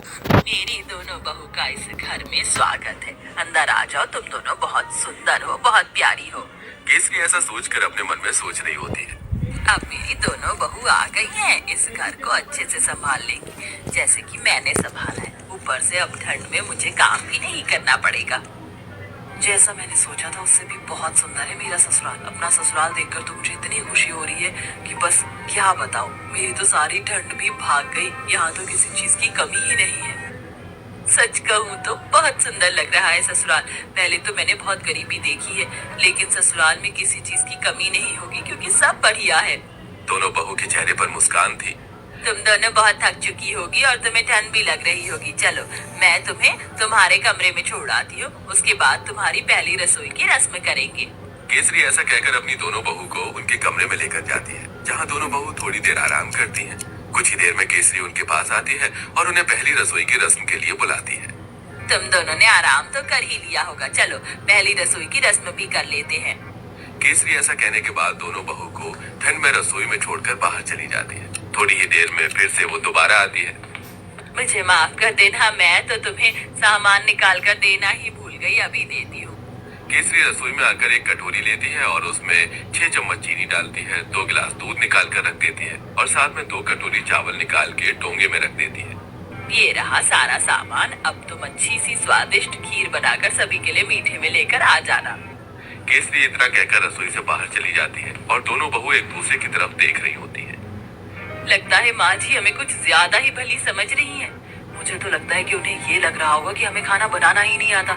मेरी दोनों बहू का इस घर में स्वागत है। अंदर आ जाओ, तुम दोनों बहुत सुंदर हो, बहुत प्यारी हो। केसरी ऐसा सोचकर अपने मन में सोच रही होती है। अब मेरी दोनों बहू आ गई हैं, इस घर को अच्छे से संभाल लेंगी, जैसे कि मैंने संभाला है। ऊपर से अब ठंड में मुझे काम भी नहीं करना पड़ेगा। जैसा मैंने सोचा था उससे भी बहुत सुंदर है मेरा ससुराल। अपना ससुराल देखकर तो मुझे इतनी खुशी हो रही है कि बस क्या बताऊं। मेरी तो सारी ठंड भी भाग गई। यहाँ तो किसी चीज की कमी ही नहीं है। सच कहूँ तो बहुत सुंदर लग रहा है ससुराल। पहले तो मैंने बहुत गरीबी देखी है, लेकिन ससुराल में किसी चीज की कमी नहीं होगी क्योंकि सब बढ़िया है। दोनों बहू के चेहरे पर मुस्कान थी। तुम दोनों बहुत थक चुकी होगी और तुम्हें ठंड भी लग रही होगी। चलो, मैं तुम्हें तुम्हारे कमरे में छोड़ आती हूँ, उसके बाद तुम्हारी पहली रसोई की रस्म करेंगे। केसरी ऐसा कहकर अपनी दोनों बहू को उनके कमरे में लेकर जाती है, जहाँ दोनों बहू थोड़ी देर आराम करती हैं। कुछ ही देर में केसरी उनके पास आती है और उन्हें पहली रसोई की रस्म के लिए बुलाती है। तुम दोनों ने आराम तो कर ही लिया होगा, चलो पहली रसोई की रस्म भी कर लेते हैं। केसरी ऐसा कहने के बाद दोनों बहू को ठंड में रसोई में छोड़कर बाहर चली जाती है। थोड़ी ही देर में फिर से वो दोबारा आती है। मुझे माफ कर देना, मैं तो तुम्हें सामान निकाल कर देना ही भूल गई, अभी देती हूँ। केसरी रसोई में आकर एक कटोरी लेती है और उसमें 6 चम्मच चीनी डालती है, 2 गिलास दूध निकाल कर रख देती है और साथ में 2 कटोरी चावल निकाल के डोंगे में रख देती है। ये रहा सारा सामान। अब तुम अच्छी सी स्वादिष्ट खीर बनाकर सभी के लिए मीठे में लेकर आ जाना। केसरी इतना कहकर रसोई से बाहर चली जाती है और दोनों बहू एक दूसरे की तरफ देख रही होती है। लगता है माँ जी हमें कुछ ज्यादा ही भली समझ रही हैं। मुझे तो लगता है कि उन्हें ये लग रहा होगा कि हमें खाना बनाना ही नहीं आता।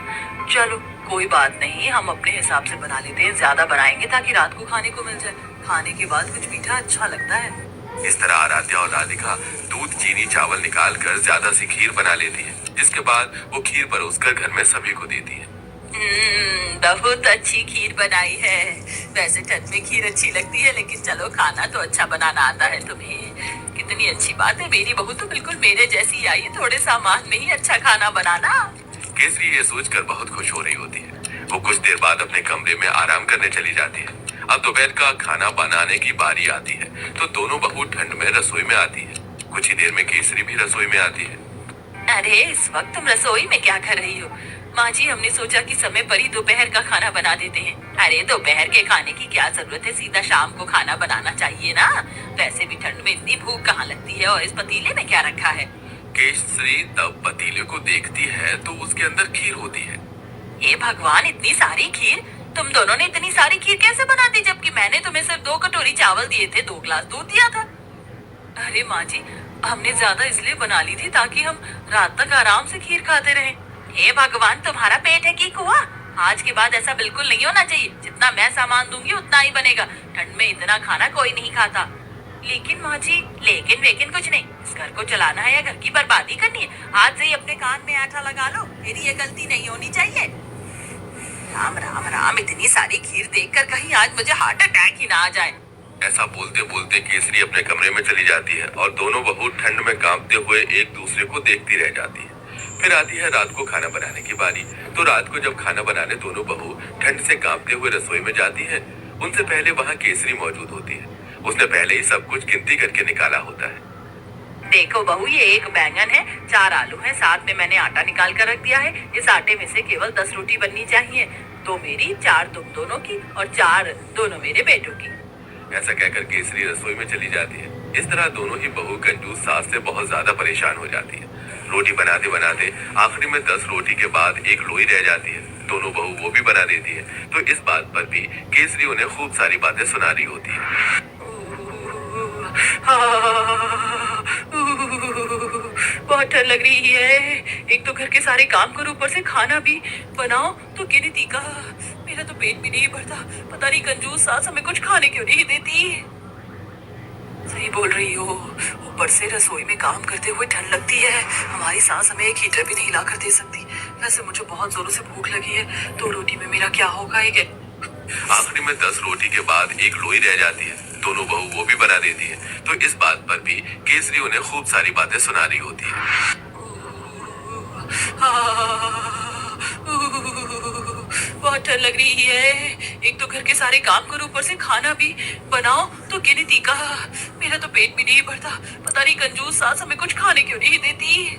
चलो कोई बात नहीं, हम अपने हिसाब से बना लेते हैं। ज्यादा बनाएंगे ताकि रात को खाने को मिल जाए। खाने के बाद कुछ मीठा अच्छा लगता है। इस तरह आराध्या और राधिका दूध चीनी चावल निकाल कर ज्यादा सी खीर बना लेती है, जिसके बाद वो खीर परोसकर घर में सभी को देती है। बहुत अच्छी खीर बनाई है। वैसे ठंड में खीर अच्छी लगती है, लेकिन चलो खाना तो अच्छा बनाना आता है तुम्हें। कितनी अच्छी बात है, मेरी बहू तो बिल्कुल मेरे जैसी आई है, थोड़े सामान में ही अच्छा खाना बनाना। केसरी ये सोचकर बहुत खुश हो रही होती है। वो कुछ देर बाद अपने कमरे में आराम करने चली जाती है। अब दोपहर का खाना बनाने की बारी आती है, तो दोनों बहू ठंड में रसोई में आती है। कुछ ही देर में केसरी भी रसोई में आती है। अरे इस वक्त तुम रसोई में क्या कर रही हो? माँ जी, हमने सोचा कि समय पर ही दोपहर का खाना बना देते हैं। अरे दोपहर के खाने की क्या जरूरत है, सीधा शाम को खाना बनाना चाहिए ना। वैसे भी ठंड में इतनी भूख कहाँ लगती है। और इस पतीले में क्या रखा है? केसरी तब पतीले को देखती है तो उसके अंदर खीर होती है। हे भगवान, इतनी सारी खीर! तुम दोनों ने इतनी सारी खीर कैसे बना दी, जबकि मैंने तुम्हें सिर्फ 2 कटोरी चावल दिए थे, 2 गिलास दूध दिया था। अरे माँ जी, हमने ज्यादा इसलिए बना ली थी ताकि हम रात तक आराम से खीर खाते रहें। हे भगवान, तुम्हारा पेट है कि कुआं? आज के बाद ऐसा बिल्कुल नहीं होना चाहिए। जितना मैं सामान दूंगी उतना ही बनेगा। ठंड में इतना खाना कोई नहीं खाता। लेकिन माँ जी, लेकिन वेकिन कुछ नहीं। इस घर को चलाना है या घर की बर्बादी करनी है? आज से ही अपने कान में आटा लगा लो, मेरी ये गलती नहीं होनी चाहिए। राम राम राम, इतनी सारी खीर देखकर कहीं आज मुझे हार्ट अटैक ही ना आ जाए। ऐसा बोलते बोलते केसरी अपने कमरे में चली जाती है और दोनों बहू ठंड में कांपते हुए एक दूसरे को देखती रह जाती है। फिर आती है रात को खाना बनाने की बारी। तो रात को जब खाना बनाने दोनों बहू ठंड से कांपते हुए रसोई में जाती है, उनसे पहले वहाँ केसरी मौजूद होती है। उसने पहले ही सब कुछ गिनती करके निकाला होता है। देखो बहू, ये 1 बैंगन है, 4 आलू है, साथ में मैंने आटा निकाल कर रख दिया है। इस आटे में से केवल 10 रोटी बननी चाहिए। 2 मेरी, 4 तुम दोनों की और 4 दोनों मेरे बेटों की। ऐसा कहकर केसरी रसोई में चली जाती है। इस तरह दोनों ही बहू कंजूस सास से बहुत ज्यादा परेशान हो जाती है। रोटी बनाते बनाते आखिरी में 10 रोटी के बाद एक लोई रह जाती है। दोनों बहू वो भी बना देती है। तो इस बात पर भी केसरी उन्हें खूब सारी बातें सुना रही होती है। बहुत ठंड लग रही है। एक तो घर के सारे काम करो, ऊपर से खाना भी बनाओ तो गिनती का। मेरा तो पेट भी नहीं भरता। पता नहीं कंजूस सास हमें कुछ खाने क्यों नहीं देती। सही बोल रही हो, ऊपर से रसोई में काम करते हुए ठंड लगती है। हमारी सास हमें एक हीटर भी नहीं ला कर दे सकती। वैसे मुझे बहुत जोरों से भूख लगी है। 2 रोटी में मेरा क्या होगा? आखिरी में 10 रोटी के बाद एक लोई रह जाती है। दोनों बहू वो भी बना देती है। तो इस बात पर भी केसरी उन्हें खूब सारी बातें सुना रही होती है। बहुत ठंड लग रही है। एक तो घर के सारे काम करो, ऊपर से खाना भी बनाओ तो गिनती का। मेरा तो पेट भी नहीं भरता। पता नहीं कंजूस सास हमें कुछ खाने क्यों नहीं देती।